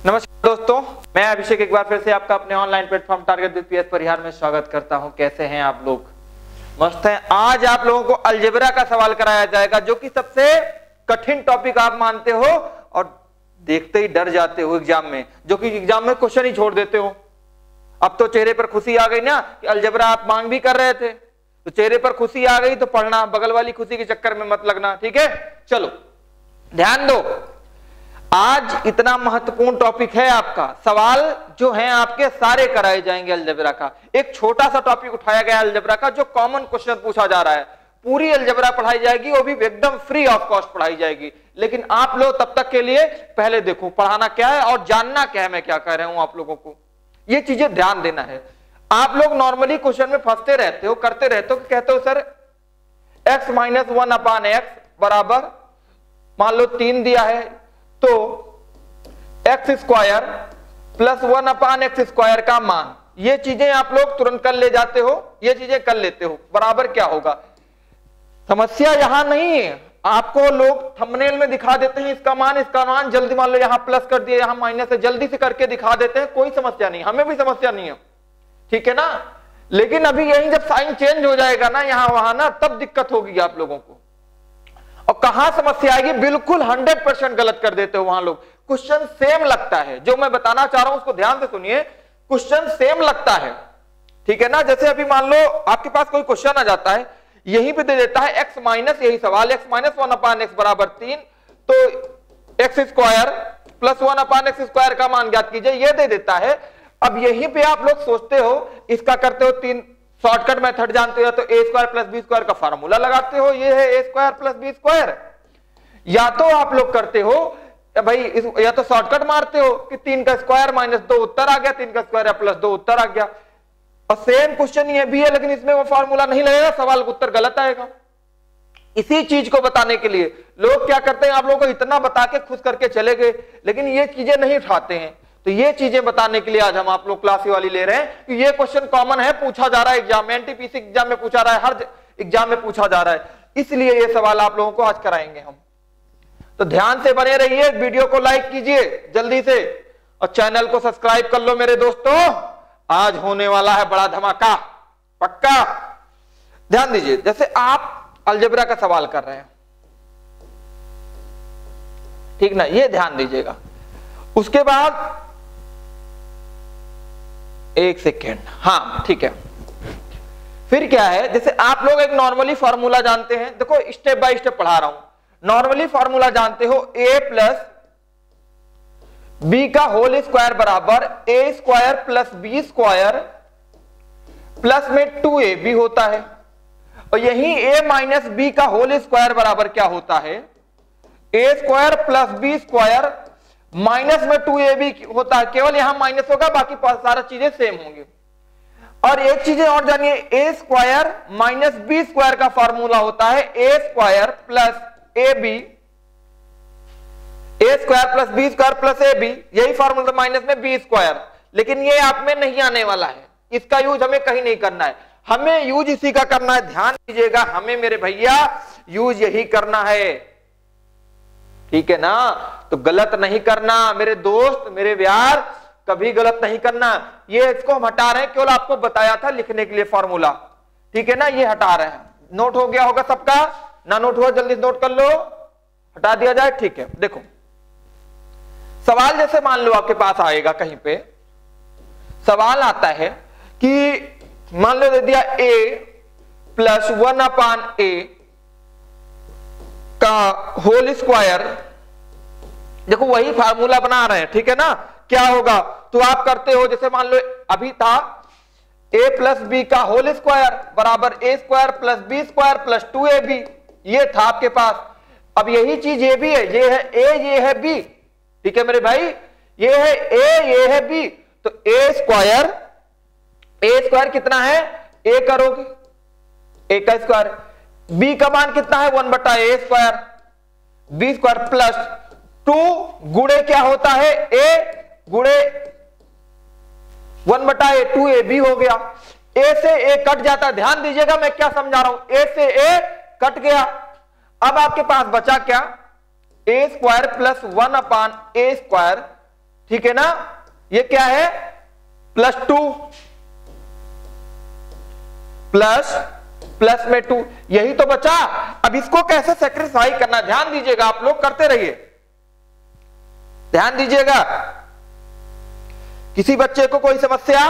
नमस्कार दोस्तों, मैं अभिषेक एक बार फिर से आपका अपने ऑनलाइन प्लेटफॉर्म टारगेट बीपीएस परिहार में स्वागत करता हूं। कैसे हैं आप लोग? मस्त हैं। आज आप लोगों को अलजेब्रा का सवाल कराया जाएगा, जो कि सबसे कठिन टॉपिक आप मानते हो और देखते ही डर जाते हो एग्जाम में, जो कि एग्जाम में क्वेश्चन ही छोड़ देते हो। अब तो चेहरे पर खुशी आ गई ना कि अलजेब्रा आप मांग भी कर रहे थे, तो चेहरे पर खुशी आ गई तो पढ़ना, बगल वाली खुशी के चक्कर में मत लगना। ठीक है, चलो ध्यान दो। आज इतना महत्वपूर्ण टॉपिक है आपका, सवाल जो हैं आपके सारे कराए जाएंगे अलजेब्रा का। एक छोटा सा टॉपिक उठाया गया अलजेब्रा का, जो कॉमन क्वेश्चन पूछा जा रहा है। पूरी अलजेब्रा पढ़ाई जाएगी, वो भी एकदम फ्री ऑफ कॉस्ट पढ़ाई जाएगी। लेकिन आप लोग तब तक के लिए पहले देखो पढ़ाना क्या है और जानना क्या है, मैं क्या कह रहा हूं आप लोगों को, ये चीजें ध्यान देना है। आप लोग नॉर्मली क्वेश्चन में फंसते रहते हो, करते रहते हो, कहते हो सर x - 1/x बराबर मान लो 3 दिया है, तो x² + 1/x² का मान, ये चीजें आप लोग तुरंत कर ले जाते हो, ये चीजें कर लेते हो, बराबर क्या होगा। समस्या यहां नहीं है, आपको लोग थंबनेल में दिखा देते हैं इसका मान जल्दी, मान लो यहां प्लस कर दिया, यहां माइनस है, जल्दी से करके दिखा देते हैं, कोई समस्या नहीं, हमें भी समस्या नहीं है। ठीक है ना। लेकिन अभी यही जब साइन चेंज हो जाएगा ना यहां वहां ना, तब दिक्कत होगी आप लोगों को। और कहां समस्या आएगी, बिल्कुल 100% गलत कर देते हो वहां लोग। क्वेश्चन सेम लगता है, जो मैं बताना चाह रहा हूं उसको ध्यान से सुनिए। क्वेश्चन सेम लगता है, ठीक है ना। जैसे अभी मान लो आपके पास कोई क्वेश्चन आ जाता है, यहीं पे दे देता है x माइनस, यही सवाल x - 1/x बराबर 3, तो x² + 1/x² का मान ज्ञात कीजिए, ये दे देता है। अब यहीं पे आप लोग सोचते हो, इसका करते हो 3 शॉर्टकट मेथड जानते हो, तो a² + b² का फार्मूला लगाते हो, ये है a² + b²। या तो आप लोग करते हो भाई या तो शॉर्टकट मारते हो कि 3 का स्क्वायर - 2 उत्तर आ गया, 3 का स्क्वायर + 2 उत्तर आ गया। और सेम क्वेश्चन ये भी है, लेकिन इसमें वो फार्मूला नहीं लगेगा, सवाल का उत्तर गलत आएगा। इसी चीज को बताने के लिए लोग क्या करते हैं, आप लोगों को इतना बता के खुश करके चले गए, लेकिन ये चीजें नहीं उठाते हैं। तो ये चीजें बताने के लिए आज हम आप लोग क्लास वाली ले रहे हैं कि ये क्वेश्चन कॉमन है, पूछा जा रहा है एग्जाम में, एनटीपीसी एग्जाम में पूछा रहा है, हर एग्जाम में पूछा जा रहा है, इसलिए ये सवाल आप लोगों को आज कराएंगे हम। तो ध्यान से बने रहिए, वीडियो को लाइक कीजिए जल्दी से और चैनल को सब्सक्राइब कर लो मेरे दोस्तों। आज होने वाला है बड़ा धमाका, पक्का ध्यान दीजिए। जैसे आप अलजेब्रा का सवाल कर रहे हैं, ठीक ना, ये ध्यान दीजिएगा। उसके बाद एक सेकेंड, हाँ ठीक है। फिर क्या है, जैसे आप लोग एक नॉर्मली फॉर्मूला जानते हैं, देखो स्टेप बाय स्टेप पढ़ा रहा हूं। नॉर्मली फॉर्मूला जानते हो, a + b का होल स्क्वायर बराबर a² + b² प्लस में 2ab होता है। और यही a - b का होल स्क्वायर बराबर क्या होता है, a² + b² माइनस में 2ab होता है। केवल यहां माइनस होगा, बाकी सारा चीजें सेम होंगी। और एक चीजें और जानिए, a² - b² का फॉर्मूला होता है a² + ab, a² + b² + ab, यही फॉर्मूला माइनस में b²। लेकिन ये आप में नहीं आने वाला है, इसका यूज हमें कहीं नहीं करना है, हमें यूज इसी का करना है। ध्यान दीजिएगा, हमें मेरे भैया यूज यही करना है, ठीक है ना। तो गलत नहीं करना मेरे दोस्त, मेरे प्यार, कभी गलत नहीं करना। ये इसको हम हटा रहे हैं, केवल आपको बताया था लिखने के लिए फॉर्मूला, ठीक है ना, ये हटा रहे हैं। नोट हो गया होगा सबका, ना नोट हुआ जल्दी नोट कर लो, हटा दिया जाए, ठीक है। देखो सवाल जैसे मान लो आपके पास आएगा, कहीं पे सवाल आता है कि मान लो दे दिया a + 1/a का होल स्क्वायर, देखो वही फार्मूला बना रहे हैं, ठीक है ना। क्या होगा, तो आप करते हो, जैसे मान लो अभी था a + b का होल स्क्वायर बराबर a² + b² + 2ab, ये था आपके पास। अब यही चीज ये भी है, ये है a, ये है b, ठीक है मेरे भाई, ये है a, ये है b। तो a² कितना है, a करोगे a का स्क्वायर, b का मान कितना है 1/a², b² प्लस 2 गुणे क्या होता है, a गुणे 1/a, 2ab हो गया। a से a कट जाता है, ध्यान दीजिएगा मैं क्या समझा रहा हूं, a से a कट गया। अब आपके पास बचा क्या, a² + 1/a² ठीक है ना, ये क्या है +2 प्लस में 2, यही तो बचा। अब इसको कैसे सेक्रीफाई करना, ध्यान दीजिएगा, आप लोग करते रहिए, ध्यान दीजिएगा। किसी बच्चे को कोई समस्या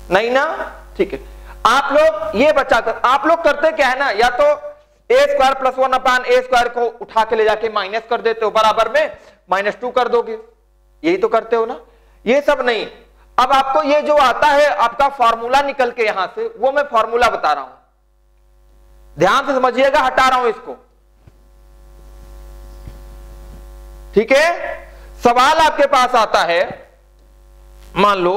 नहीं ना, ठीक है। आप लोग ये बचा कर, आप लोग करते क्या है ना, या तो a² + 1/a² को उठा के ले जाके माइनस कर देते हो, बराबर में -2 कर दोगे, यही तो करते हो ना। ये सब नहीं, अब आपको ये जो आता है आपका फॉर्मूला निकल के यहां से, वो मैं फॉर्मूला बता रहा हूं, ध्यान से समझिएगा, हटा रहा हूं इसको, ठीक है। सवाल आपके पास आता है, मान लो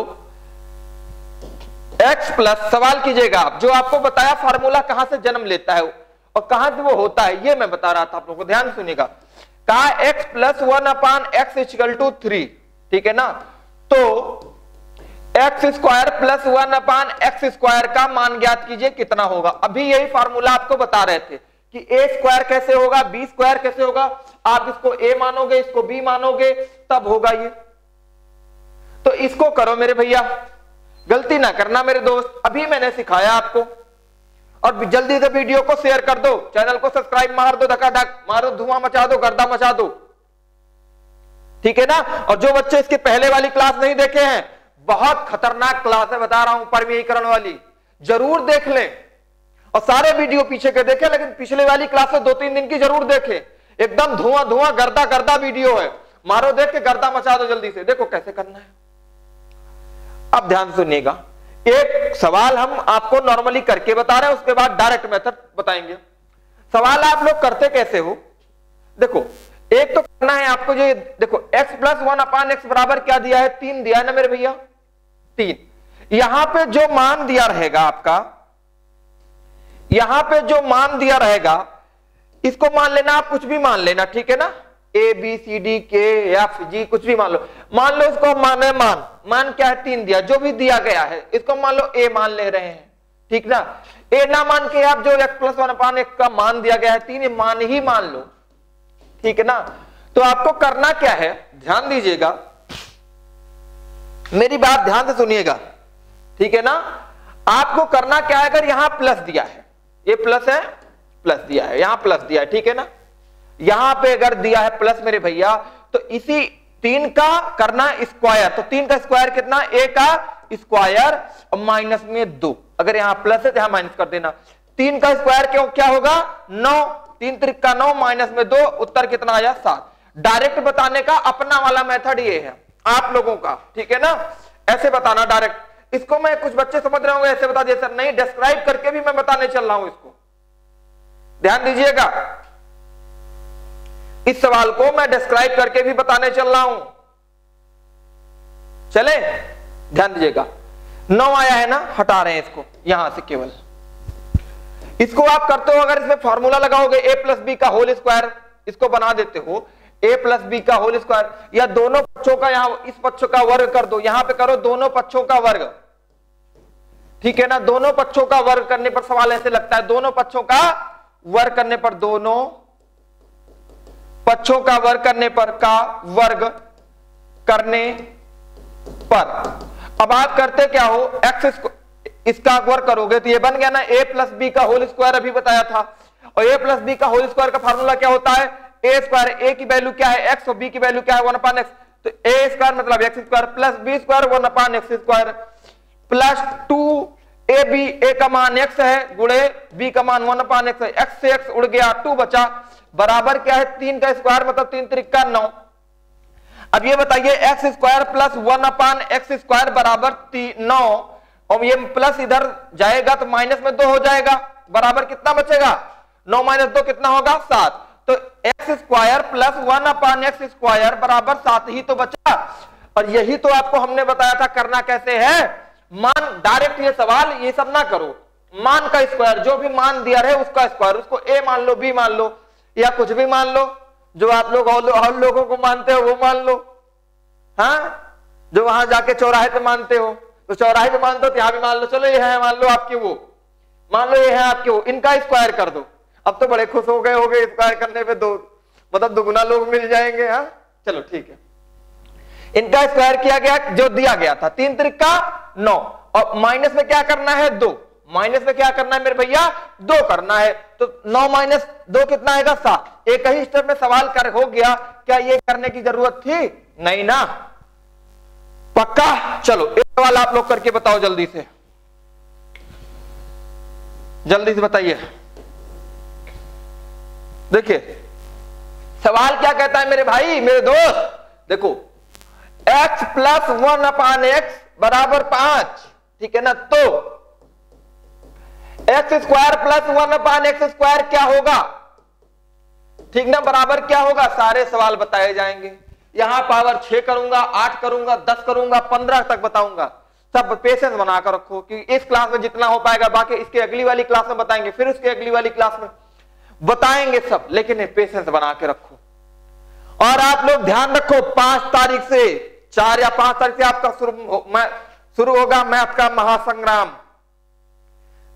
x प्लस, सवाल कीजिएगा आप, जो आपको बताया फॉर्मूला कहां से जन्म लेता है और कहां से वो होता है, ये मैं बता रहा था आप लोगों को, ध्यान सुनिएगा। कहा x + 1/x = 3, ठीक है ना। तो x² + 1/x² का मान ज्ञात कीजिए कितना होगा। अभी यही फॉर्मूला आपको बता रहे थे कि a² कैसे होगा, b² कैसे होगा, आप इसको a मानोगे, इसको b मानोगे, तब होगा ये। तो इसको करो मेरे भैया, गलती ना करना मेरे दोस्त, अभी मैंने सिखाया आपको। और जल्दी से वीडियो को शेयर कर दो, चैनल को सब्सक्राइब मार दो, धकाधक मारो, धुआं मचा दो, गर्दा मचा दो, ठीक है ना। और जो बच्चे इसके पहले वाली क्लास नहीं देखे हैं, बहुत खतरनाक क्लास है, बता रहा हूं, परमीकरण वाली, जरूर देख लें। और सारे वीडियो पीछे के देखें, लेकिन पिछले वाली क्लास में 2-3 दिन की जरूर देखें, एकदम धुआं धुआं गर्दा गर्दा वीडियो है, मारो देख के गर्दा मचा दो जल्दी से। देखो कैसे करना है, अब ध्यान सुनिएगा। एक सवाल हम आपको नॉर्मली करके बता रहे हैं, उसके बाद डायरेक्ट मेथड बताएंगे। सवाल आप लोग करते कैसे हो, देखो एक तो करना है आपको, जो देखो x + 1/x बराबर क्या दिया है, 3 दिया है ना मेरे भैया, 3। यहां पे जो मान दिया रहेगा आपका, यहां पे जो मान दिया रहेगा, इसको मान लेना, आप कुछ भी मान लेना, ठीक है ना, A B C D K F G कुछ भी मान लो, मान लो इसको माने मान क्या है, 3 दिया, जो भी दिया गया है इसको मान लो A मान ले रहे हैं, ठीक ना। A ना मान के आप जो x + 1/x का मान दिया गया है 3, मान ही मान लो, ठीक है ना। तो आपको करना क्या है, ध्यान दीजिएगा, मेरी बात ध्यान से सुनिएगा, ठीक है ना। आपको करना क्या है, अगर यहां प्लस दिया है, ये प्लस है, प्लस दिया है, यहां प्लस दिया है, ठीक है ना। यहां पे अगर दिया है प्लस मेरे भैया, तो इसी 3 का करना स्क्वायर, तो 3 का स्क्वायर कितना, a का स्क्वायर और माइनस में 2, अगर यहां प्लस है तो यहां माइनस कर देना। 3 का स्क्वायर क्यों क्या होगा, 9, 3 त्रिक का 9 माइनस में 2, उत्तर कितना आया 7। डायरेक्ट बताने का अपना वाला मेथड ये है आप लोगों का, ठीक है ना, ऐसे बताना डायरेक्ट। इसको मैं, कुछ बच्चे समझ रहे होंगे ऐसे बता दिया सर, नहीं, डिस्क्राइब करके भी मैं बताने चल रहा हूं इसको, ध्यान दीजिएगा। इस सवाल को मैं डिस्क्राइब करके भी बताने चल रहा हूं, चले, ध्यान दीजिएगा। 9 आया है ना, हटा रहे हैं इसको यहां से, केवल इसको आप करते हो, अगर इसमें फॉर्मूला लगाओगे a + b का होल स्क्वायर, इसको बना देते हो a + b का होल स्क्वायर, या दोनों पक्षों का, यहां इस पक्ष का वर्ग कर दो, यहां पे करो दोनों पक्षों का वर्ग, ठीक है ना। दोनों पक्षों का वर्ग करने पर सवाल ऐसे लगता है, दोनों पक्षों का वर्ग करने पर, दोनों पक्षों का वर्ग करने पर, का वर्ग करने पर, अब आप करते क्या हो, x इसका वर्ग करोगे तो ये बन गया ना a + b का होल स्क्वायर, अभी बताया था। और a + b का होल स्क्वायर का फार्मूला क्या होता है, a² की वैल्यू क्या है x और b की वैल्यू क्या है 1/x, तो a² मतलब x² + b² 1/x² plus 2ab, a का मान x है, गुणे b का मान 1/x है, x से x उड़ गया, 2 बचा, बराबर क्या है 3 का स्क्वायर मतलब 3 त्रिक का 9। अब ये बताइए x² + 1/x² बराबर 9, और ये प्लस इधर जाएगा तो माइनस में 2 हो जाएगा, बराबर कितना बचेगा, 9 - 2 कितना होगा 7। तो x² + 1/x² बराबर 7 ही तो बचा। और यही तो आपको हमने बताया था करना कैसे है, मान डायरेक्ट, ये सवाल ये सब ना करो, मान का स्क्वायर, जो भी मान दिया रहे उसका स्क्वायर, उसको a मान लो, b मान लो, या कुछ भी मान लो, जो आप लोग और लोगों को मानते हो वो मान लो, हाँ, जो वहां जाके चौराहे पे मानते हो, तो चौराहे पे मानते हो तो यहां भी मान लो, चलो ये है, मान लो आपके वो, मान लो ये है आपके वो, इनका स्क्वायर कर दो। अब तो बड़े खुश हो गए होगे स्क्वायर करने पे, दो मतलब दुगुना लोग मिल जाएंगे, हाँ, चलो ठीक है, इनका स्क्वायर किया गया जो दिया गया था 3 त्रिका 9, और माइनस में क्या करना है 2, माइनस में क्या करना है मेरे भैया 2 करना है, तो 9 माइनस 2 कितना आएगा 7। एक ही स्टेप में सवाल कर हो गया, क्या ये करने की जरूरत थी? नहीं ना, पक्का। चलो एक सवाल आप लोग करके बताओ जल्दी से, जल्दी से बताइए। देखिए सवाल क्या कहता है मेरे भाई मेरे दोस्त, देखो x प्लस 1/x बराबर 5, ठीक है ना, तो x square plus 1/x square क्या होगा, ठीक ना, बराबर क्या होगा, सारे सवाल बताए जाएंगे। यहां पावर 6 करूंगा, 8 करूंगा, 10 करूंगा, 15 तक बताऊंगा। सब पेशेंस बनाकर रखो कि इस क्लास में जितना हो पाएगा, बाकी इसके अगली वाली क्लास में बताएंगे, फिर उसके अगली वाली क्लास में बताएंगे सब, लेकिन पेशेंस बना के रखो। और आप लोग ध्यान रखो 5 तारीख से 4 या 5 तारीख से आपका शुरू होगा मैथ का महासंग्राम।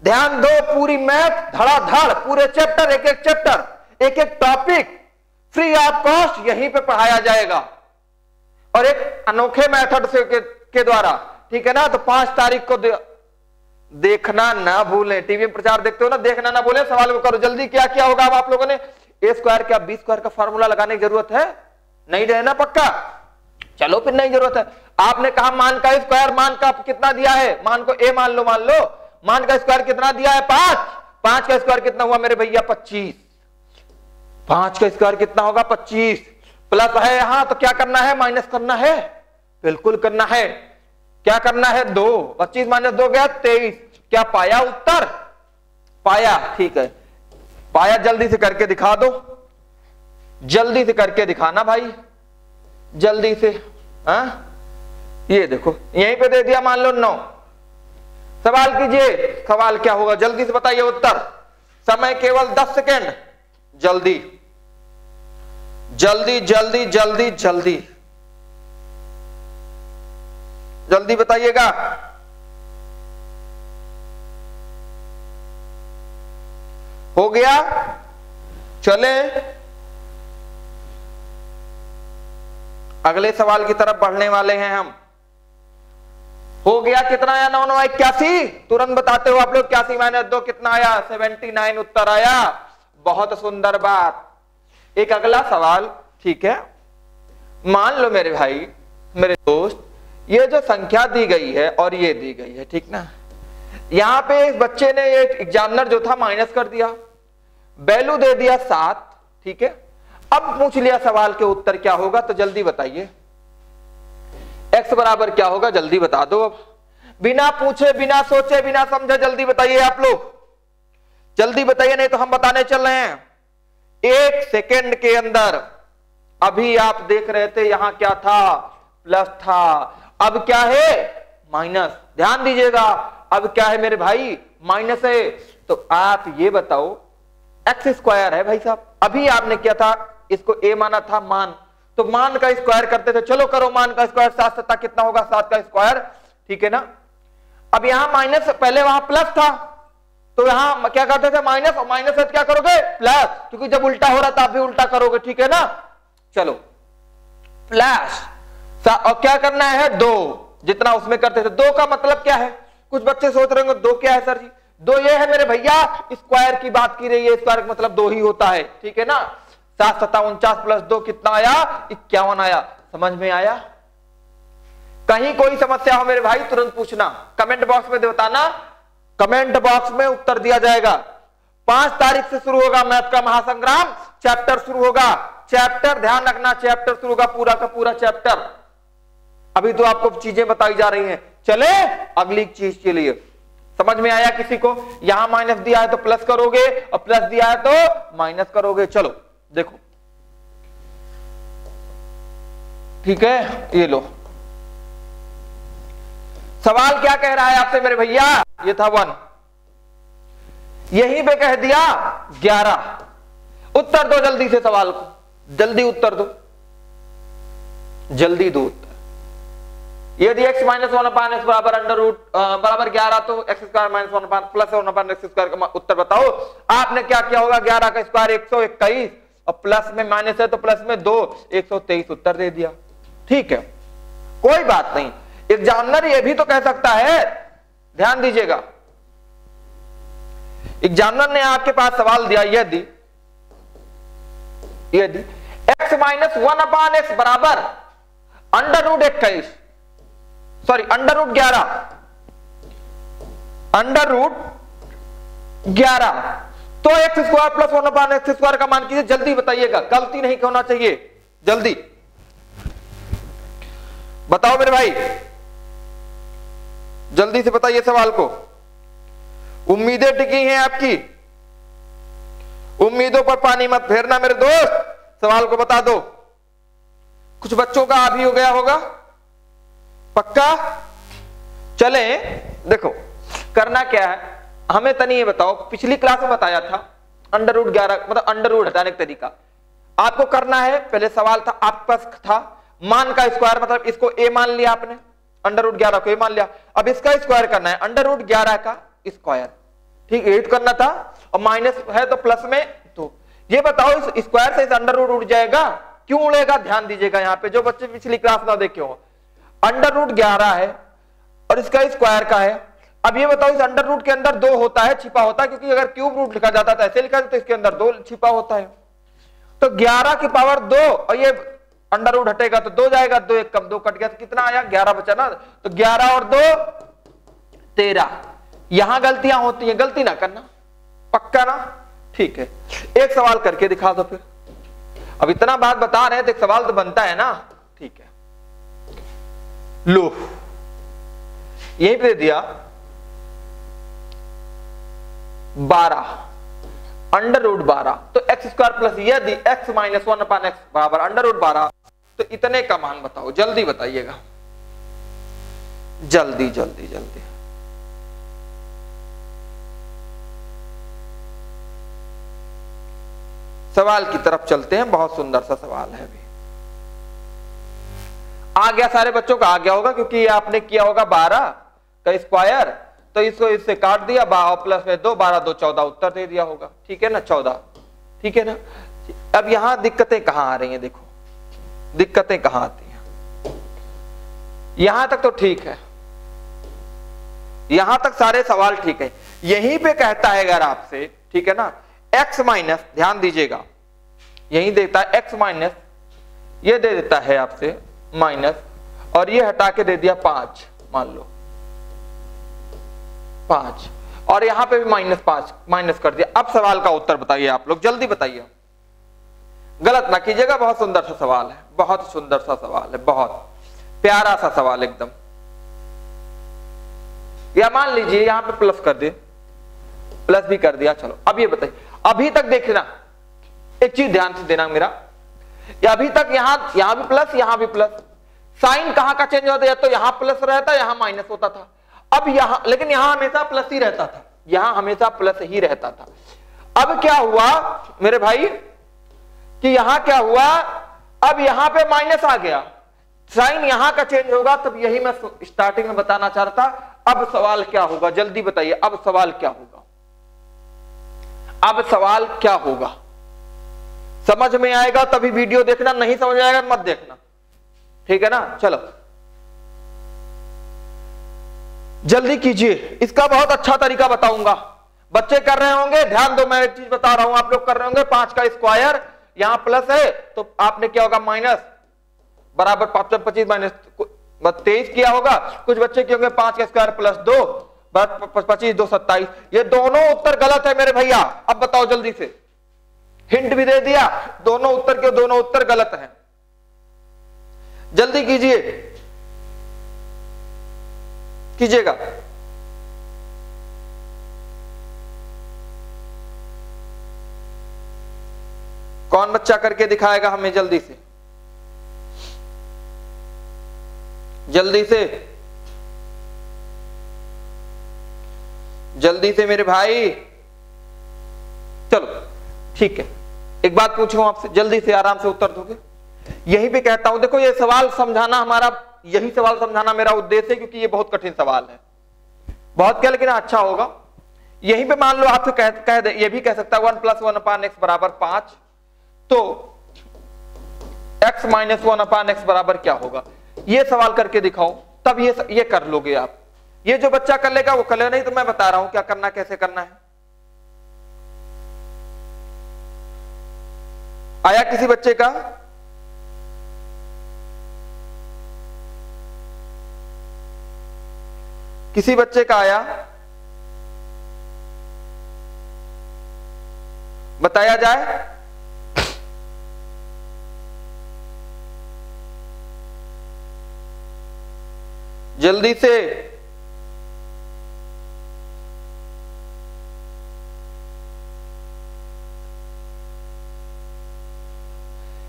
ध्यान दो, पूरी मैथ धड़ाधड़, पूरे चैप्टर, एक एक चैप्टर, एक एक टॉपिक फ्री ऑफ कॉस्ट यहीं पे पढ़ाया जाएगा, और एक अनोखे मेथड से के द्वारा, ठीक है ना। तो 5 तारीख को देखना ना भूलें, टीवी में प्रचार देखते हो ना, देखना ना भूलें, सवाल करो जल्दी। क्या क्या होगा अब आप लोगों ने, ए स्क्वायर क्या बी स्क्वायर का फॉर्मूला लगाने की जरूरत है? नहीं रहना पक्का, चलो फिर नहीं जरूरत है। आपने कहा मान का स्क्वायर, मान का कितना दिया है, मान को ए मान लो, मान का स्क्वायर कितना दिया है 5, 5 का स्क्वायर कितना हुआ मेरे भैया 25, 5 का स्क्वायर कितना होगा 25, प्लस है यहां तो क्या करना है, माइनस करना है, बिल्कुल करना है। क्या करना है 2, 25 माइनस 2 गया 23। क्या पाया उत्तर? पाया, ठीक है पाया। जल्दी से करके दिखा दो, जल्दी से करके दिखाना भाई, जल्दी से। हाँ ये देखो यहीं पे दे दिया, मान लो 9। सवाल कीजिए, सवाल क्या होगा जल्दी से बताइए उत्तर। समय केवल 10 सेकेंड, जल्दी जल्दी जल्दी जल्दी जल्दी जल्दी बताइएगा। हो गया, चले अगले सवाल की तरफ बढ़ने वाले हैं हम। हो गया, कितना आया 9 9 81, तुरंत बताते हो आप लोग। 81 माइनस 2 कितना आया 79 उत्तर आया। बहुत सुंदर बात। एक अगला सवाल, ठीक है, मान लो मेरे भाई मेरे दोस्त, ये जो संख्या दी गई है और ये दी गई है, ठीक ना, यहां पे इस बच्चे ने एक एग्जामिनर जो था माइनस कर दिया, वैल्यू दे दिया 7, ठीक है। अब पूछ लिया सवाल के उत्तर क्या होगा, तो जल्दी बताइए x बराबर क्या होगा, जल्दी बता दो। अब बिना पूछे बिना सोचे बिना समझे जल्दी बताइए आप लोग, जल्दी बताइए, नहीं तो हम बताने चल रहे हैं 1 सेकेंड के अंदर। अभी आप देख रहे थे यहां क्या था, प्लस था, अब क्या है माइनस। ध्यान दीजिएगा, अब क्या है मेरे भाई माइनस है। तो आप ये बताओ एक्स स्क्वायर है भाई साहब, अभी आपने क्या था, इसको ए माना था मान, तो मान का स्क्वायर करते थे। चलो करो मान का स्क्वायर, 7 7 कितना होगा 7 का स्क्वायर, ठीक है ना। अब यहां माइनस, पहले वहां प्लस था तो यहां क्या करते थे माइनस, और माइनस से क्या करोगे प्लस, क्योंकि जब उल्टा हो रहा था आप भी उल्टा करोगे, ठीक है ना। चलो प्लस, और क्या करना है 2, जितना उसमें करते थे। 2 का मतलब क्या है, कुछ बच्चे सोच रहे होंगे 2 क्या है सर जी, 2 ये है मेरे भैया स्क्वायर की बात की रही है, स्क्वायर का मतलब 2 ही होता है, ठीक है ना। 7 7 49 प्लस 2 कितना आया 51 आया। समझ में आया? कहीं कोई समस्या हो मेरे भाई तुरंत पूछना, कमेंट बॉक्स में बताना, कमेंट बॉक्स में उत्तर दिया जाएगा। 5 तारीख से शुरू होगा मैथ का महासंग्राम, चैप्टर शुरू होगा, चैप्टर ध्यान रखना, चैप्टर शुरू होगा पूरा का पूरा चैप्टर। अभी तो आपको चीजें बताई जा रही हैं, चले अगली चीज के लिए। समझ में आया किसी को? यहां माइनस दिया है तो प्लस करोगे, और प्लस दिया है तो माइनस करोगे। चलो देखो, ठीक है, ये लो सवाल क्या कह रहा है आपसे मेरे भैया, ये था 1, यहीं पे कह दिया 11। उत्तर दो जल्दी से सवाल को, जल्दी उत्तर दो, जल्दी दो उत्तर। यदि x माइनस 1/x बराबर अंडर रूट बराबर 11, तो x square minus 1 plus 1/x square का उत्तर बताओ। आपने क्या किया होगा, 11 का स्क्वायर 121, और प्लस में माइनस है तो प्लस में 2, 123 उत्तर दे दिया। ठीक है, कोई बात नहीं। एग्जामिनर ये भी तो कह सकता है, ध्यान दीजिएगा, एग्जामिनर ने आपके पास सवाल दिया, यदि x माइनस 1/x बराबर under root 21, sorry under root 11, under root 11, तो x square plus 1/x square का मान कीजिए। जल्दी बताइएगा, गलती नहीं होना चाहिए, जल्दी बताओ मेरे भाई, जल्दी से बताइए सवाल को। उम्मीदें टिकी हैं आपकी, उम्मीदों पर पानी मत फेरना मेरे दोस्त, सवाल को बता दो। कुछ बच्चों का अभी हो गया होगा, पक्का? चले देखो करना क्या है, हमें तनी ये बताओ, पिछली क्लास में बताया था अंडर रूट 11 मतलब अंडर रूट हटाने का तरीका। आपको करना है, पहले सवाल था आपके पास था मान का स्क्वायर, मतलब इसको a मान लिया आपने, अंडर रूट 11 को a मान लिया, अब इसका स्क्वायर करना है, अंडर रूट 11 का स्क्वायर, ठीक है, करना था, और माइनस है तो प्लस में, तो ये बताओ इस स्क्वायर से इस अंडर रूट उड़ जाएगा, क्यों उड़ेगा? ध्यान दीजिएगा यहाँ पे, जो बच्चे पिछली क्लास ना देखे हो, अंडर रूट 11 है और इसका स्क्वायर का है। अब ये बताओ इस अंडर रूट के अंदर 2 होता है, छिपा होता है, क्योंकि अगर क्यूब रूट लिखा जाता था ऐसे लिखा जाता, तो इसके अंदर 2 छिपा होता है, तो 11 की पावर 2 और ये अंडर रूट हटेगा तो 2 जाएगा, 2 1 कम 2 कट गया, तो कितना आया? 11 बचा ना, तो 11 और 2 13। यहां गलतियां होती हैं, गलती ना करना, पक्का ना? ठीक है, एक सवाल करके दिखा दो फिर, अब इतना बात बता रहे हैं तो एक सवाल तो बनता है ना। ठीक है, लो यही पे दे दिया 12 अंडर रूट 12, तो एक्स स्क्वायर प्लस यदि x माइनस 1/x बराबर अंडर रूट 12, तो इतने का मान बताओ, जल्दी बताइएगा, जल्दी जल्दी जल्दी। सवाल की तरफ चलते हैं, बहुत सुंदर सा सवाल है, अभी आ गया, सारे बच्चों का आ गया होगा, क्योंकि ये आपने किया होगा 12 का स्क्वायर, तो इसको इससे काट दिया, प्लस में 2, 12 2 14 उत्तर दे दिया होगा, ठीक है ना, 14, ठीक है ना। अब यहां दिक्कतें कहां आ रही हैं, देखो दिक्कतें कहां आती हैं, यहां तक तो ठीक है, यहां तक सारे सवाल ठीक है, यहीं पे कहता है अगर आपसे, ठीक है ना, x माइनस, ध्यान दीजिएगा, यही देता है x माइनस, ये दे देता है आपसे माइनस, और ये हटा के दे दिया 5, मान लो 5, और यहां पे भी -5 माइनस कर दिया। अब सवाल का उत्तर बताइए आप लोग, जल्दी बताइए, गलत ना कीजिएगा, बहुत सुंदर सा सवाल है, बहुत सुंदर सा सवाल है, बहुत प्यारा सा सवाल एकदम। या मान लीजिए यहां पे प्लस कर दे, प्लस भी कर दिया, चलो अब ये बताइए, अभी तक देखना, एक चीज ध्यान से देना मेरा, या अभी तक यहां भी प्लस, यहां भी प्लस, साइन कहां का चेंज होता है, तो यहां प्लस रहता, यहां माइनस होता था, अब यहां, लेकिन यहां हमेशा प्लस ही रहता था, यहां हमेशा प्लस ही रहता था। अब क्या हुआ मेरे भाई कि यहां क्या हुआ, अब यहां पे माइनस आ गया, साइन यहां का चेंज होगा, तब यही मैं स्टार्टिंग में बताना चाह रहा था। अब सवाल क्या होगा, जल्दी बताइए, अब सवाल क्या होगा, अब सवाल क्या होगा? समझ में आएगा तभी वीडियो देखना, नहीं समझ में आएगा मत देखना, ठीक है ना। चलो जल्दी कीजिए, इसका बहुत अच्छा तरीका बताऊंगा, बच्चे कर रहे होंगे, ध्यान दो, मैं एक चीज बता रहा हूं, आप लोग कर रहे होंगे, 5 का स्क्वायर, यहां प्लस है तो आपने क्या होगा, माइनस बराबर 25 माइनस 23 किया होगा, कुछ बच्चे किए होंगे 5 का स्क्वायर प्लस 2 25 2 27, ये दोनों उत्तर गलत है मेरे भैया। अब बताओ जल्दी से, हिंट भी दे दिया, दोनों उत्तर के दोनों उत्तर गलत हैं, जल्दी कीजिएगा। कौन बच्चा करके दिखाएगा हमें, जल्दी से जल्दी से मेरे भाई, चलो ठीक है, एक बात पूछूं आपसे, जल्दी से आराम से उत्तर दोगे? यहीं पे कहता हूं, देखो ये सवाल समझाना हमारा, यही सवाल समझाना मेरा उद्देश्य है, क्योंकि ये बहुत कठिन सवाल है, बहुत क्या, लेकिन अच्छा होगा। यहीं पे मान लो आपसे कह दे, ये भी कह सकता है 1 + 1/x बराबर 5, तो x माइनस 1/x बराबर क्या होगा, ये सवाल करके दिखाओ, तब ये कर लोगे आप। ये जो बच्चा कर लेगा वो कर लेगा, नहीं तो मैं बता रहा हूं क्या करना, कैसे करना है। आया किसी बच्चे का? किसी बच्चे का आया? बताया जाए। जल्दी से।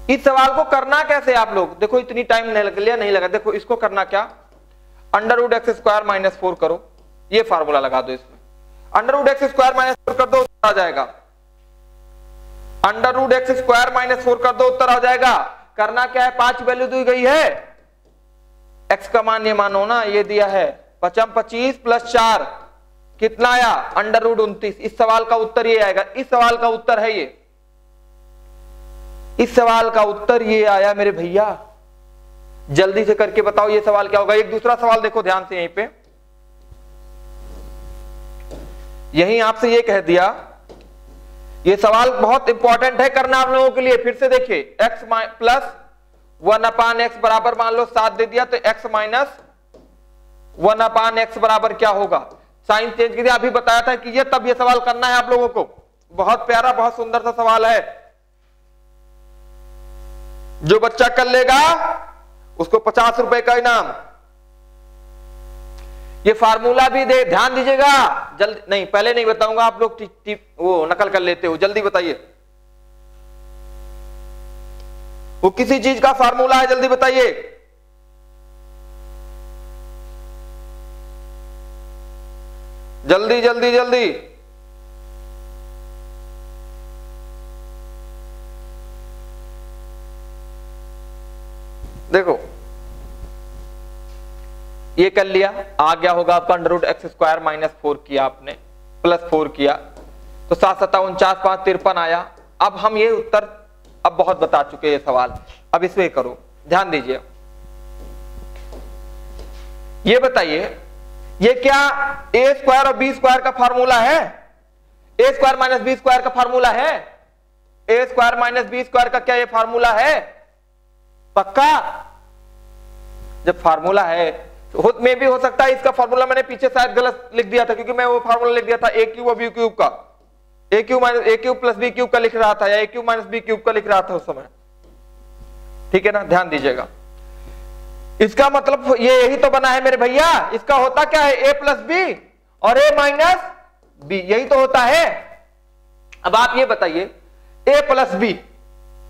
इस सवाल को करना कैसे आप लोग, देखो इतनी टाइम नहीं लग लिया, नहीं लगा। देखो इसको करना क्या, √x² - 4 करो, ये फार्मूला लगा दो इसमें। √x² - 4 कर दो, उत्तर आ जाएगा। √x² - 4 कर दो, उत्तर आ जाएगा। करना क्या है, 5 वैल्यू दी गई है, x का मान ये मानो ना, ये दिया है 25 + 4 कितना आया, √29। इस सवाल का उत्तर ये आएगा। इस सवाल का उत्तर है ये, इस सवाल का उत्तर ये आया मेरे भैया। जल्दी से करके बताओ ये सवाल क्या होगा। एक दूसरा सवाल देखो ध्यान से, यहीं पे यहीं आपसे ये कह दिया, ये सवाल बहुत इंपॉर्टेंट है करना आप लोगों के लिए। फिर से देखिए, x + 1/x बराबर मान लो 7 दे दिया, तो x - 1/x बराबर क्या होगा, साइन चेंज कर दिया। अभी बताया था कि ये तब ये सवाल करना है आप लोगों को। बहुत प्यारा, बहुत सुंदर सा सवाल है। जो बच्चा कर लेगा उसको 50 रुपए का इनाम। ये फार्मूला भी दे, ध्यान दीजिएगा। जल्दी नहीं, पहले नहीं बताऊंगा, आप लोग वो नकल कर लेते हो। जल्दी बताइए, वो किसी चीज का फार्मूला है, जल्दी बताइए। जल्दी जल्दी जल्दी। देखो ये कर लिया, आ गया होगा आपका √x² - 4 किया आपने, +4 किया, तो 7 × 7 = 49, 5 × 53 आया। अब हम ये उत्तर अब बहुत बता चुके हैं ये सवाल, अब इसमें करो, ध्यान दीजिए। ये बताइए, ये क्या a² और b² का फार्मूला है? a² - b² का फार्मूला है? a² - b² का क्या ये फार्मूला है? पक्का? जब फार्मूला है में भी हो सकता है इसका फार्मूला मैंने पीछे शायद गलत लिख दिया था, क्योंकि मैं वो फार्मूला लिख दिया था a³ और b³ का, a³ + b³ का लिख रहा था, या a³ - b³ का लिख रहा था उस समय। ठीक है ना, ध्यान दीजिएगा। इसका मतलब ये यही तो बना है मेरे भैया। इसका होता क्या है, a + b और a - b, यही तो होता है। अब आप ये बताइए, a + b,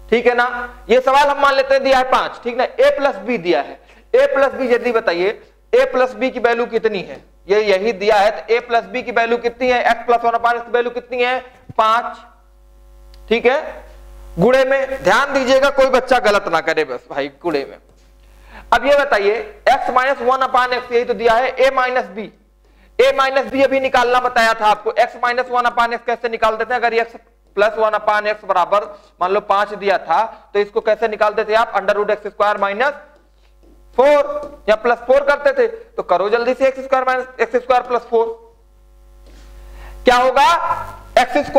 ठीक है ना, ये सवाल हम मान लेते हैं दिया है 5, ठीक ना, a + b दिया है। a + b जल्दी बताइए, a + b की वैल्यू कितनी है, ये यही दिया है, तो a + b की वैल्यू कितनी है, x + 1/x की वैल्यू कितनी है, 5। ठीक है, गुणे में ध्यान दीजिएगा, कोई बच्चा गलत ना करे बस भाई, गुणे में। अब ये बताइए, x - 1/x यही तो दिया है, a - b, a - b अभी निकालना बताया था आपको। x - 1/x कैसे निकालते थे, अगर x + 1/x बराबर मान लो 5 दिया था, तो इसको कैसे निकालते थे आप, √x² - 4 या +4 करते थे। तो करो जल्दी से, x² + 4 क्या होगा, x²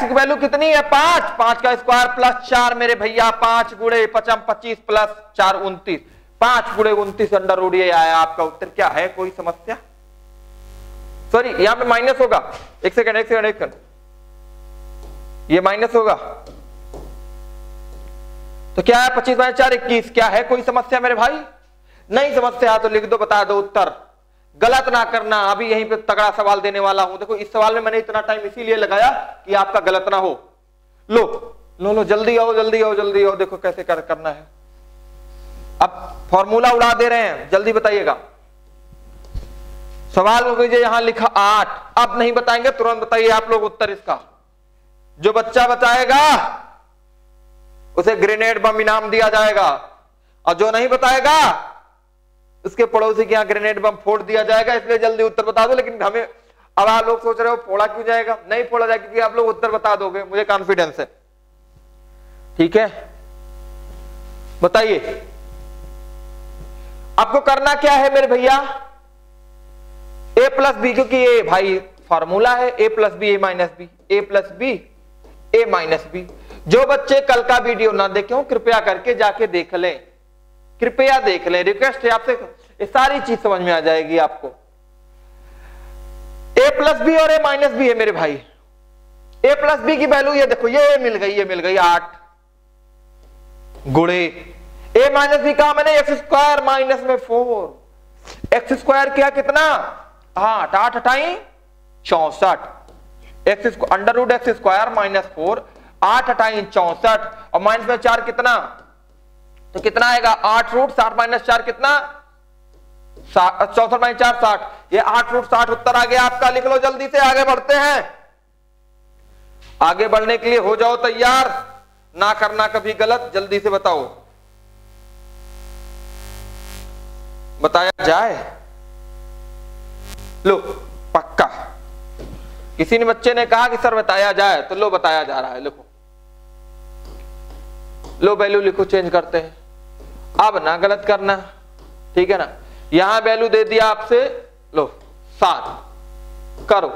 की वैल्यू कितनी है, 5, 5 का स्क्वायर +4 मेरे भैया, 5 × 5 = 25 + 4 = 29, 5 × 29 √ ये आया आपका उत्तर। क्या है, कोई समस्या? सॉरी, यहां पे माइनस होगा, एक सेकंड, ये माइनस होगा, तो क्या है, 25 - 4 = 21। क्या है, कोई समस्या मेरे भाई? नहीं समस्या तो लिख दो, बता दो उत्तर, गलत ना करना। अभी यहीं पे तगड़ा सवाल देने वाला हूं। देखो इस सवाल में मैंने इतना टाइम इसीलिए लगाया कि आपका गलत ना हो। लो लो लो, जल्दी आओ जल्दी आओ जल्दी आओ, देखो कैसे करना है। अब फॉर्मूला उड़ा दे रहे हैं, जल्दी बताइएगा। सवाल हो गई यहां लिखा 8, अब नहीं बताएंगे, तुरंत बताइए आप लोग उत्तर इसका। जो बच्चा बताएगा उसे ग्रेनेड बम इनाम दिया जाएगा, और जो नहीं बताएगा उसके पड़ोसी के यहां ग्रेनेड बम फोड़ दिया जाएगा। इसलिए जल्दी उत्तर बता दो। लेकिन हमें, अब आप लोग सोच रहे हो फोड़ा क्यों जाएगा, नहीं फोड़ा जाएगा, क्योंकि आप लोग उत्तर बता दोगे, मुझे कॉन्फिडेंस है। ठीक है, बताइए आपको करना क्या है मेरे भैया, a प्लस बी, क्योंकि ये भाई फॉर्मूला है a plus B A minus B, A plus B A minus B. जो बच्चे कल का वीडियो ना देखे हो कृपया करके जाके देख लें, कृपया देख लें, रिक्वेस्ट है आपसे, ये सारी चीज समझ में आ जाएगी आपको। a प्लस बी और a माइनस बी है मेरे भाई, a प्लस बी की वैल्यू ये देखो, ये मिल गई 8 गुणे a माइनस बी कहा मैंने, एक्स स्क्वायर माइनस में 4, एक्स स्क्वायर किया कितना 8, 8 अठाई 64, X under root X square minus 4, 8 अठाई 64 और माइनस में 4 कितना, तो कितना आएगा 8 रूट 60 माइनस 4 कितना 64 माइनस 4 60, ये 8 रूट 60 उत्तर आ गया आपका। लिख लो जल्दी से, आगे बढ़ते हैं। आगे बढ़ने के लिए हो जाओ तैयार, ना करना कभी गलत, जल्दी से बताओ, बताया जाए। लो पक्का, किसी ने बच्चे ने कहा कि सर बताया जाए, तो लो बताया जा रहा है, लिखो, लो वैल्यू लिखो, चेंज करते हैं, अब ना गलत करना, ठीक है ना। यहां वैल्यू दे दिया आपसे, लो 7, करो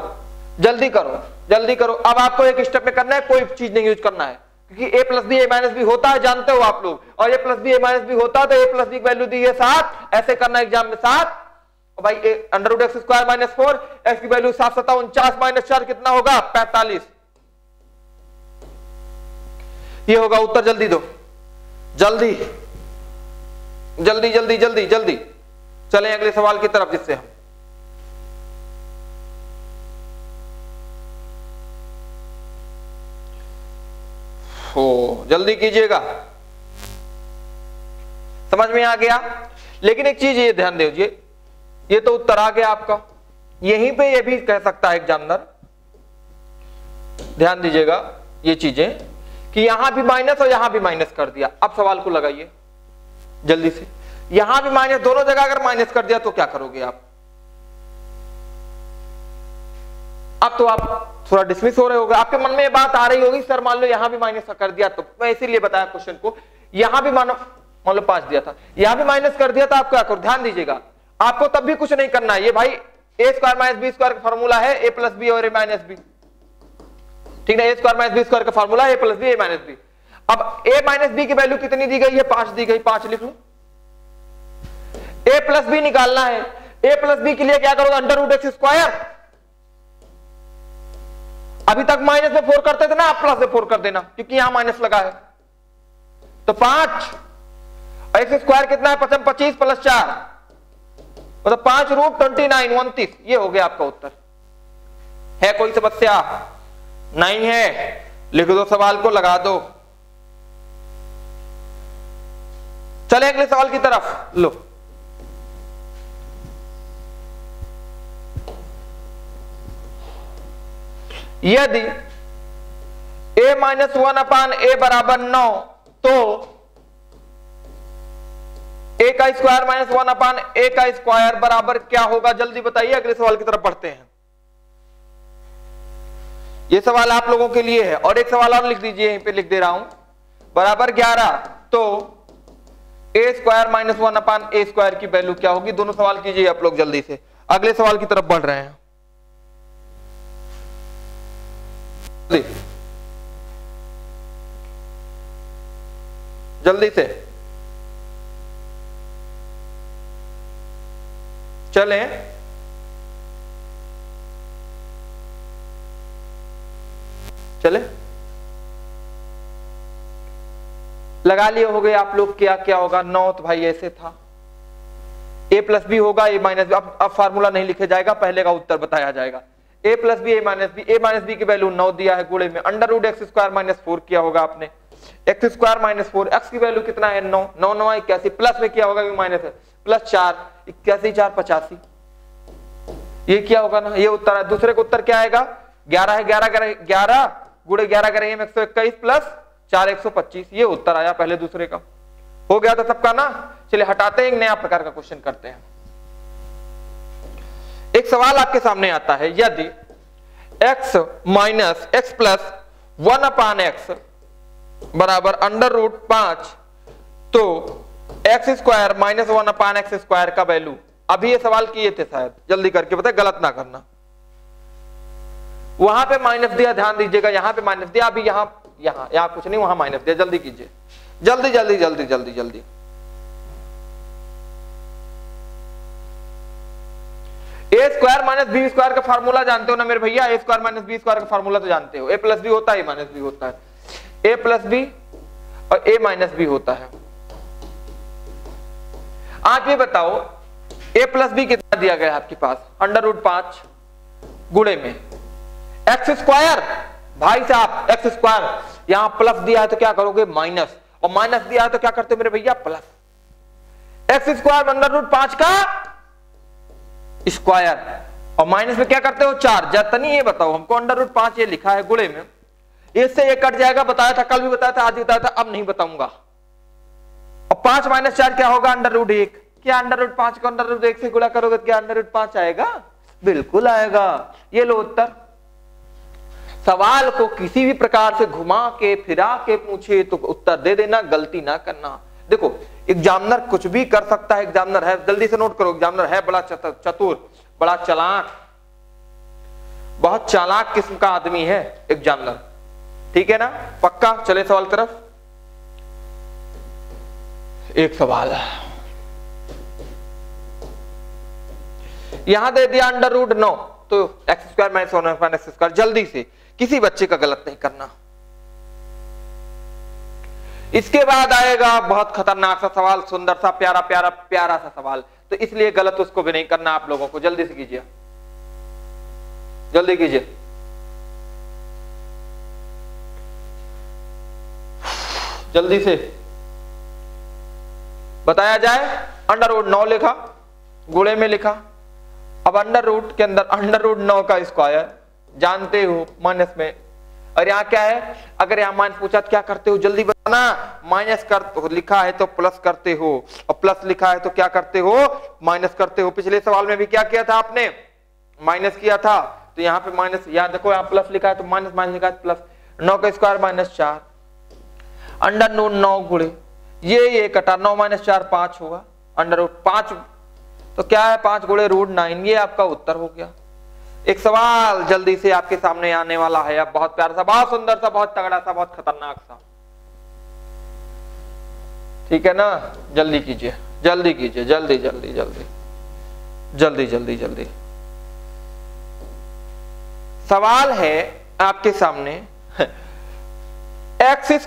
जल्दी करो जल्दी करो। अब आपको एक स्टेप में करना है, कोई चीज नहीं यूज करना है, क्योंकि a plus B A minus B होता है, जानते हो आप लोग, और a plus B A minus B होता है तो a प्लस बी की वैल्यू दी है 7, ऐसे करना एग्जाम में 7, और भाई under root X square minus 4, X की वैल्यू 7 7 49 माइनस 4 कितना होगा 45, ये होगा उत्तर। जल्दी दो, जल्दी जल्दी जल्दी जल्दी जल्दी, चलें अगले सवाल की तरफ, जिससे हम हो जल्दी कीजिएगा, समझ में आ गया। लेकिन एक चीज ये ध्यान दीजिए, ये तो उत्तर आ गया आपका, यहीं पे ये भी कह सकता है एग्जामिनर, ध्यान दीजिएगा ये चीजें, कि यहां भी माइनस और यहां भी माइनस कर दिया। अब सवाल को लगाइए जल्दी से, यहां भी माइनस, दोनों जगह अगर माइनस कर दिया तो क्या करोगे आप। अब तो आप थोड़ा डिसमिस हो रहे होगे, आपके मन में ये बात आ रही होगी सर मान लो यहां भी माइनस कर दिया, तो मैं इसीलिए बताया क्वेश्चन को, यहां भी मान लो 5 दिया था, यहां भी माइनस कर दिया था, आप क्या करो, ध्यान दीजिएगा, आपको तब भी कुछ नहीं करना है। ये भाई ए स्क्वायर माइनस बी स्क्वायर का फॉर्मूला है, ए प्लस बी और ए माइनस बी, ठीक है, ए स्क्वायर माइनस बी स्क्वायर का फॉर्मूला है, ए plus B A minus B. अब ए माइनस बी की वैल्यू कितनी दी गई है, 5 दी गई, 5 लिख लो। ए प्लस बी निकालना है, ए प्लस बी के लिए क्या करोगे, अंडर रूट एक्स स्क्वायर, अभी तक माइनस में 4 करते थे ना, आप प्लस में 4 कर देना, क्योंकि यहां माइनस लगा है, तो 5 एक्स स्क्वायर कितना है 25 प्लस 4, मतलब 5 रूट 29 29, ये हो गया आपका उत्तर। है कोई समस्या? नहीं है, लिख दो सवाल को, लगा दो। चले अगले सवाल की तरफ, लो यदि a माइनस 1 अपान a बराबर 9, तो a का स्क्वायर माइनस 1 अपान a का स्क्वायर बराबर क्या होगा, जल्दी बताइए। अगले सवाल की तरफ बढ़ते हैं, ये सवाल आप लोगों के लिए है, और एक सवाल और लिख दीजिए, यहीं पे लिख दे रहा हूं, बराबर 11, तो a square minus 1 upon a square की वैल्यू क्या होगी। दोनों सवाल कीजिए आप लोग जल्दी से, अगले सवाल की तरफ बढ़ रहे हैं। जल्दी से चलें, चले लगा लिए हो गए आप लोग, क्या क्या होगा। 9 तो भाई ऐसे था, a प्लस बी होगा a माइनस बी, अब फार्मूला नहीं लिखे जाएगा, पहले का उत्तर बताया जाएगा। a plus B a minus B की वैल्यू 9 दिया है, गुणे में under root X square minus 4 किया होगा आपने, एक्स स्क्वायर माइनस 4, एक्स की वैल्यू कितना है 9, 9 9 81, प्लस में क्या होगा माइनस है, प्लस 4 81 4 85, ये क्या होगा ना, ये उत्तर है। दूसरे का उत्तर क्या आएगा, 11 है, 11 गुणे 11 करेंगे 121 प्लस 4 125, ये उत्तर आया पहले दूसरे का। हो गया था सबका ना। चलिए हटाते हैं, एक नया प्रकार का क्वेश्चन करते हैं। एक सवाल आपके सामने आता है, यदि x minus x plus 1 upon x बराबर √5, तो एक्स स्क्वायर माइनस 1/x² का वैल्यू, अभी ये सवाल किए थे शायद, जल्दी करके बताए, गलत ना करना। वहां पे माइनस दिया, ध्यान दीजिएगा, यहां पे माइनस दिया, अभी यहां कुछ नहीं, वहां माइनस दिया। जल्दी कीजिए, जल्दी जल्दी जल्दी जल्दी जल्दी। a² माइनस b² का फार्मूला जानते हो ना मेरे भैया? a² माइनस b² का फार्मूला तो जानते हो, a प्लस बी होता है, माइनस बी होता है, a प्लस बी और a माइनस बी होता है। आप ये बताओ a प्लस बी कितना दिया गया आपके पास? √5 गुणे में x², भाई साहब x², यहां प्लस दिया है तो क्या करोगे? माइनस, और माइनस दिया है तो क्या करते हो मेरे भैया? प्लस। x² √5 का स्क्वायर, और माइनस में क्या करते हो? 4। जतनी ये बताओ हमको, √5 ये लिखा है गुणे में, इससे ये कट जाएगा, बताया था, कल भी बताया था, आज भी बताया था, अब नहीं बताऊंगा। और 5 - 4 क्या होगा? √1। क्या √5 को √1 से गुणा करोगे तो क्या √5 आएगा? बिल्कुल आएगा। ये लो उत्तर। सवाल को किसी भी प्रकार से घुमा के फिरा के पूछे तो उत्तर दे देना, गलती ना करना। देखो एग्जामिनर कुछ भी कर सकता है, एग्जामिनर है, जल्दी से नोट करो, एग्जामिनर है बड़ा चतुर, बड़ा चालाक, बहुत चालाक किस्म का आदमी है एग्जामिनर, ठीक है ना? पक्का? चले सवाल तरफ। एक सवाल यहां दे दिया √9, तो x² - 1/x²। जल्दी से, किसी बच्चे का गलत नहीं करना। इसके बाद आएगा बहुत खतरनाक सा सवाल, सुंदर सा, प्यारा प्यारा प्यारा सा सवाल, तो इसलिए गलत उसको भी नहीं करना आप लोगों को। जल्दी से कीजिए, जल्दी कीजिए। जल्दी से बताया जाए। √9 लिखा, गुणे में लिखा, अब √ के अंदर √9 का स्क्वायर जानते हो, माइनस में, और यहाँ क्या है? अगर यहाँ माइनस पूछा तो क्या करते हो? जल्दी बताना। माइनस कर लिखा है तो प्लस करते हो, और प्लस लिखा है तो क्या करते हो? माइनस करते हो। पिछले सवाल में भी क्या किया था आपने? माइनस किया था, तो यहाँ पे माइनस, यहाँ देखो यहाँ प्लस लिखा है तो माइनस, माइनस लिखा है प्लस। 9 का स्क्वायर -4, √9 गुणे ये कटा, 9 - 4 5 होगा, √5 तो क्या है? 5 गुणे √9, ये आपका उत्तर हो गया। एक सवाल जल्दी से आपके सामने आने वाला है अब, बहुत प्यारा सा, बहुत सुंदर सा, बहुत तगड़ा सा, बहुत खतरनाक सा, ठीक है ना? जल्दी कीजिए, जल्दी कीजिए, जल्दी जल्दी जल्दी जल्दी जल्दी जल्दी। सवाल है आपके सामने, x² +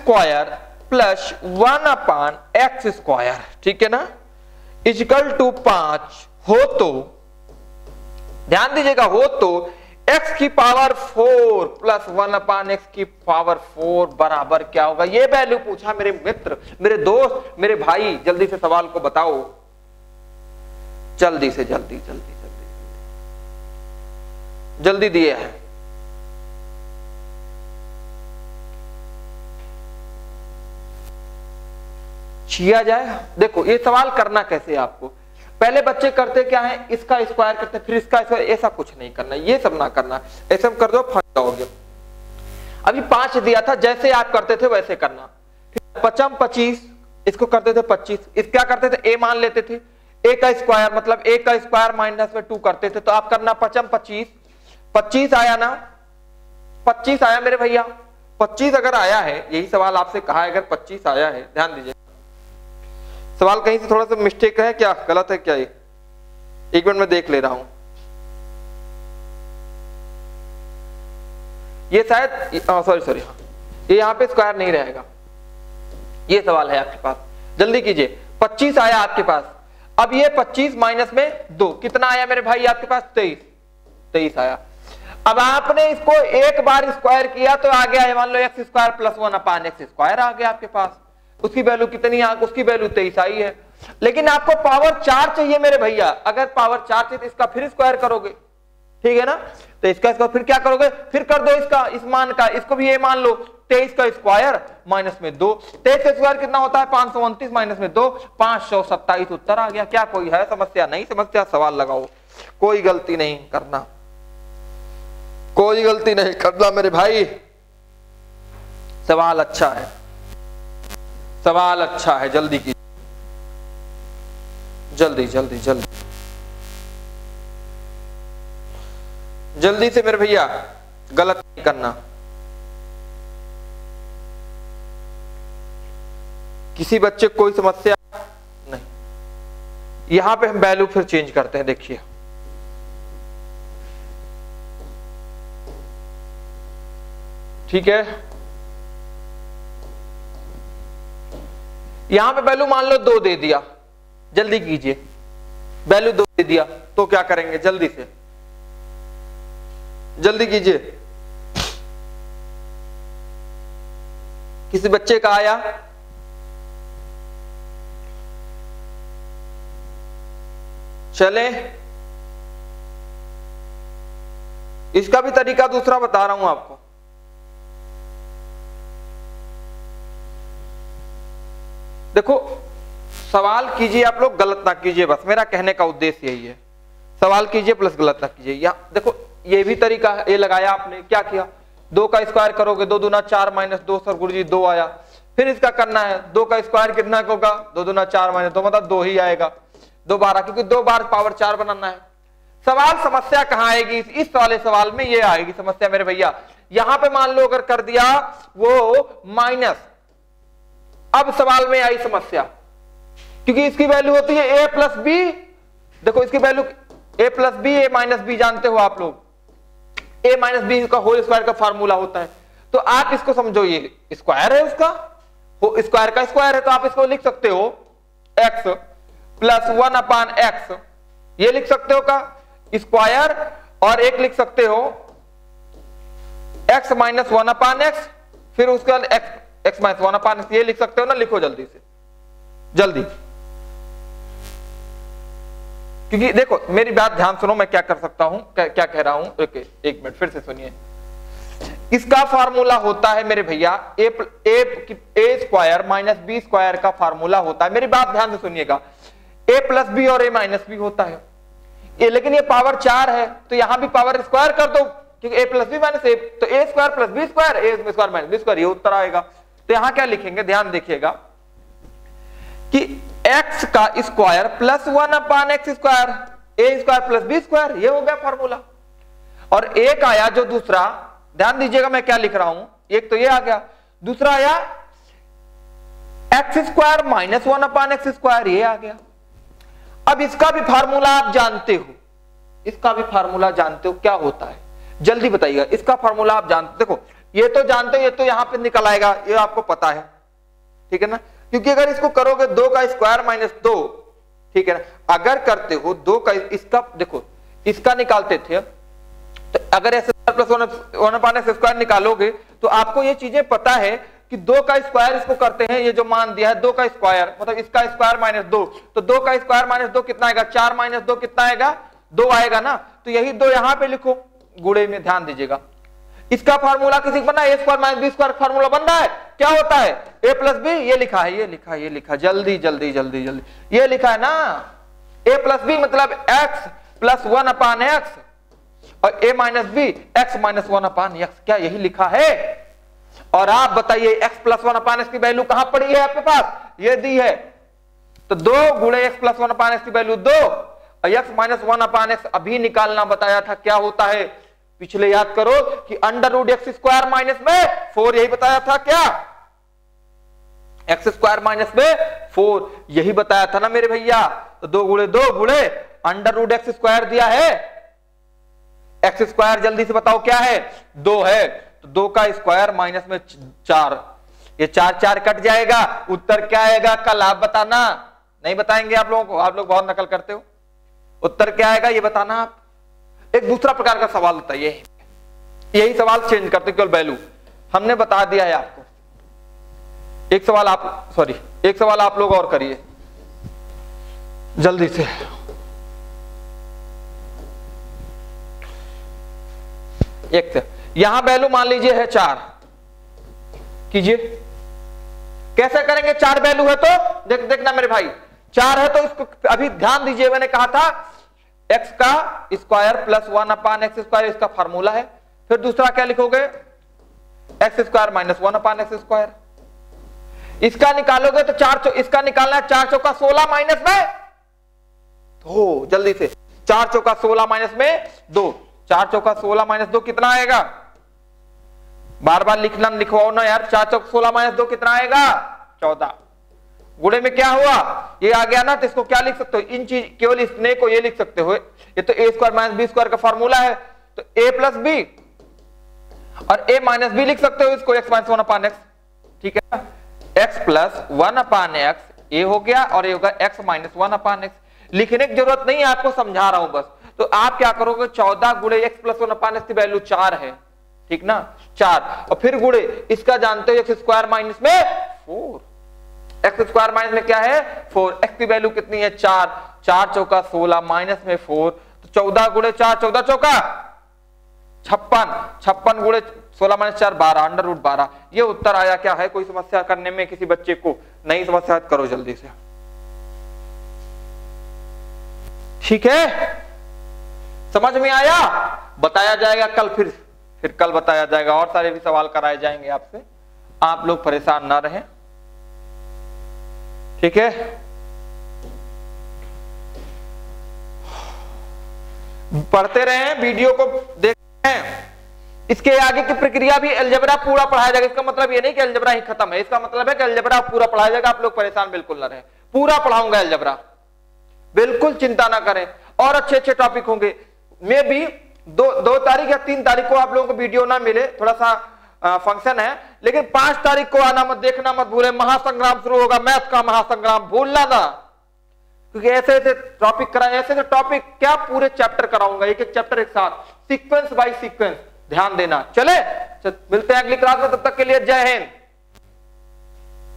1/x², ठीक है ना, = 5 हो तो, ध्यान दीजिएगा, हो तो x⁴ + 1/x⁴ बराबर क्या होगा? ये वैल्यू पूछा मेरे मित्र, मेरे दोस्त, मेरे भाई, जल्दी से सवाल को बताओ, जल्दी से, जल्दी जल्दी जल्दी जल्दी दिए है। किया जाए। देखो ये सवाल करना कैसे है आपको, पहले बच्चे करते क्या है? इसका स्क्वायर करते, फिर इसका स्क्वायर, ऐसा कुछ नहीं करना, ये सब ना करना, ऐसा कर दो फंस जाओगे। अभी 5 दिया था, जैसे आप करते थे वैसे करना। फिर 5 × 25, इसको करते थे 25, इस क्या करते थे? a मान लेते थे, a का स्क्वायर मतलब a का स्क्वायर माइनस में 2 करते थे, तो आप करना 5 × 25, 25 आया ना? 25 आया मेरे भैया, 25 अगर आया है, यही सवाल आपसे कहा है, अगर 25 आया है, ध्यान दीजिए, सवाल कहीं से थोड़ा सा मिस्टेक है क्या, गलत है क्या? ये एक मिनट में देख ले रहा हूं। ये शायद सॉरी हाँ, ये यहां पे स्क्वायर नहीं रहेगा, ये सवाल है आपके पास, जल्दी कीजिए। 25 आया आपके पास, अब ये 25 माइनस में 2 कितना आया मेरे भाई आपके पास? 23 आया। अब आपने इसको एक बार स्क्वायर किया तो आ गया, मान लो x² + 1/x² आ गया आपके पास, उसकी वैल्यू कितनी आ? उसकी वैल्यू 23 आई है। लेकिन आपको पावर 4 चाहिए मेरे भैया, अगर पावर 4 चाहिए तो इसका फिर स्क्वायर करोगे, ठीक है ना? तो इसका फिर क्या करोगे? फिर कर दो इसका, इस मान का, इसको भी ये मान लो, 23 का स्क्वायर माइनस में 2, 23 का स्क्वायर कितना होता है? 529 माइनस में 2, 527 उत्तर आ गया। क्या कोई है समस्या? नहीं समस्या, सवाल लगाओ, कोई गलती नहीं करना, कोई गलती नहीं करना मेरे भाई, सवाल अच्छा है, सवाल अच्छा है, जल्दी कीजिए, जल्दी जल्दी जल्दी जल्दी से मेरे भैया, गलत नहीं करना। किसी बच्चे को कोई समस्या नहीं। यहां पे हम वैल्यू फिर चेंज करते हैं, देखिए ठीक है। यहां पे वैल्यू मान लो 2 दे दिया, जल्दी कीजिए, वैल्यू 2 दे दिया तो क्या करेंगे, जल्दी से जल्दी कीजिए। किसी बच्चे का आया, चले, इसका भी तरीका दूसरा बता रहा हूं आपको। देखो सवाल कीजिए आप लोग, गलत ना कीजिए, बस मेरा कहने का उद्देश्य यही है। सवाल कीजिए प्लस गलत ना कीजिए। यहां देखो ये भी तरीका है, ये लगाया आपने, क्या किया, 2 का स्क्वायर करोगे 2 दूना 4 माइनस 2, सर गुरुजी 2 आया। फिर इसका करना है 2 का स्क्वायर कितना होगा, 2 दूना 4 माइनस 2 मतलब 2 ही आएगा, 2 12, क्योंकि 2 बार पावर 4 बनाना है। सवाल समस्या कहां आएगी, इस वाले सवाल में ये आएगी समस्या मेरे भैया। यहां पे मान लो अगर कर दिया वो माइनस, अब सवाल में आई समस्या, क्योंकि इसकी वैल्यू होती है a प्लस बी। देखो इसकी value a plus B, a minus B जानते हो आप लोग, a माइनस बी का होल स्क्वायर का फार्मूला होता है। तो आप इसको समझो, ये स्क्वायर है उसका, स्क्वायर का स्क्वायर है, तो आप इसको लिख सकते हो x प्लस 1 अपान एक्स, ये लिख सकते हो का स्क्वायर, और एक लिख सकते हो x माइनस 1 अपान एक्स, फिर उसके बाद x माइनस 1 अपान एक्स, ये लिख सकते हो ना, लिखो जल्दी से जल्दी। क्योंकि देखो मेरी बात ध्यान सुनो, मैं क्या कर सकता हूं, क्या कह रहा हूं, एक मिनट फिर से सुनिए। इसका फार्मूला होता है मेरे भैया ए स्क्वायर माइनस बी स्क्वायर का फार्मूला होता है। मेरी बात ध्यान से सुनिएगा, a प्लस बी और a माइनस बी होता है ये, लेकिन ये पावर 4 है तो यहां भी पावर स्क्वायर कर दो, क्योंकि a plus B minus A, तो a square plus B square, a square minus B square, ये उत्तर आएगा। तो यहां क्या लिखेंगे, ध्यान देखिएगा कि x का square plus 1 upon X square, a square plus B square, ये हो गया फार्मूला। और एक आया जो दूसरा, ध्यान दीजिएगा मैं क्या लिख रहा हूं, एक तो ये आ गया, दूसरा आया x square minus 1 upon X square, ये आ गया। अब इसका भी फार्मूला आप जानते हो, इसका भी फार्मूला जानते हो क्या होता है, जल्दी बताइएगा। इसका फार्मूला आप जानते, देखो ये तो जानते हो, ये तो यहां पे निकल आएगा, ये आपको पता है, ठीक है ना, क्योंकि अगर इसको करोगे 2 का स्क्वायर माइनस 2, ठीक है ना, अगर करते हो 2 का, इसका देखो इसका निकालते थे, तो अगर ऐसे प्लस 1 अपान एक्स स्क्वायर निकालोगे तो आपको ये चीजें पता है कि 2 का स्क्वायर इसको करते हैं, ये जो मान दिया है 2 का स्क्वायर मतलब इसका स्क्वायर माइनस 2, तो 2 का स्क्वायर माइनस 2 कितना आएगा, 4 माइनस 2 कितना आएगा, 2 आएगा ना। तो यही 2 यहां पे लिखो गुणे में, ध्यान दीजिएगा। इसका फार्मूला किसी बना, A square minus B square formula बन रहा है, क्या होता है a प्लस बी, ये लिखा है, ये लिखा है, ये लिखा, जल्दी जल्दी जल्दी जल्दी, ये लिखा है ना, a प्लस बी मतलब x प्लस 1 अपान एक्स, और a minus B X minus 1 upon X, क्या यही लिखा है। और आप बताइए x प्लस 1 अपान एक्स की वैल्यू कहां पड़ी है आपके पास, ये दी है, तो 2 गुणे एक्स प्लस 1 अपान एक्स की वैल्यू 2, और एक्स माइनस 1 अपान एक्स अभी निकालना बताया था, क्या होता है, पिछले याद करो कि under root X square minus में 4, यही बताया था, क्या एक्स स्क्वायर माइनस में 4, यही बताया था ना मेरे भैया। तो 2 गुणे 2 गुणे अंडर रूट एक्स स्क्वायर दिया है, एक्स स्क्वायर जल्दी से बताओ क्या है, 2 है, तो 2 का स्क्वायर माइनस में 4, ये 4 4 कट जाएगा, उत्तर क्या आएगा, कल आप बताना, नहीं बताएंगे आप लोगों को, आप लोग बहुत नकल करते हो, उत्तर क्या आएगा ये बताना आप। एक दूसरा प्रकार का सवाल होता है, यही सवाल चेंज करते केवल वैल्यू, हमने बता दिया है आपको। एक सवाल आप लोग और करिए जल्दी से, एक से यहां वैल्यू मान लीजिए है 4, कीजिए कैसे करेंगे, 4 वैल्यू है तो देखना मेरे भाई, 4 है तो इसको अभी ध्यान दीजिए, मैंने कहा था x का square plus 1 upon X square इसका फार्मूला है, फिर दूसरा क्या लिखोगे, x square minus 1 upon X square, इसका निकालोगे तो इसका निकालना है 4 चौका 16 माइनस में 2, जल्दी से 4 चौका 16 माइनस में 2, 4 चौका 16 माइनस 2 कितना आएगा, बार बार लिखना लिखवाओ ना यार, 4 चौका 16 माइनस 2 कितना आएगा 14। गुणे में क्या हुआ, ये आ गया ना, तो इसको क्या लिख सकते हो, इन चीज केवल इसने को ये लिख सकते हो, ये तो ए स्क्वायर माइनस बी स्क्वायर का फॉर्मूला है, तो ए प्लस बी और ए माइनस बी लिख सकते हो इसको, एक्स माइनस 1 अपान एक्स, ठीक है ना, एक्स प्लस 1 अपान एक्स ए हो गया और ये होगा एक्स माइनस 1 अपान एक्स। लिखने की जरूरत नहीं है, आपको समझा रहा हूं बस। तो आप क्या करोगे, 14 गुणे एक्स प्लस 1 अपान एक्स की वैल्यू 4 है, ठीक ना, 4, और फिर गुणे इसका जानते हो एक्स स्क्वायर माइनस में 4, एक्स स्क्वायर माइनस में क्या है 4, एक्स की वैल्यू कितनी है 4, 4 चौका 16 माइनस में 4, तो 14 गुणे 4, 14 चौका 56, 56 गुणे 16 माइनस 4 12, अंडर रूट 12। ये उत्तर आया। क्या है कोई समस्या करने में किसी बच्चे को, नहीं समस्या करो जल्दी से, ठीक है, समझ में आया, बताया जाएगा कल, फिर कल बताया जाएगा, और सारे भी सवाल कराए जाएंगे आपसे, आप लोग परेशान ना रहें, ठीक है। पढ़ते रहे, वीडियो को देखते हैं, इसके आगे की प्रक्रिया भी अलजेब्रा पूरा पढ़ाया जाएगा। इसका मतलब ये नहीं कि अलजेब्रा ही खत्म है, इसका मतलब है कि अलजेब्रा पूरा पढ़ाया जाएगा, आप लोग परेशान बिल्कुल ना रहे, पूरा पढ़ाऊंगा अलजेब्रा, बिल्कुल चिंता ना करें, और अच्छे अच्छे टॉपिक होंगे। मैं भी 2 तारीख या 3 तारीख को आप लोगों को वीडियो ना मिले, थोड़ा सा फंक्शन है, लेकिन 5 तारीख को आना मत, देखना मत भूले, महासंग्राम शुरू होगा, मैथ का महासंग्राम, भूलना ना, क्योंकि ऐसे ऐसे टॉपिक कराए, ऐसे ऐसे टॉपिक क्या पूरे चैप्टर कराऊंगा, एक एक चैप्टर एक साथ, सीक्वेंस बाय सीक्वेंस, ध्यान देना। चले मिलते हैं अगली क्लास में, तब तक के लिए जय हिंद।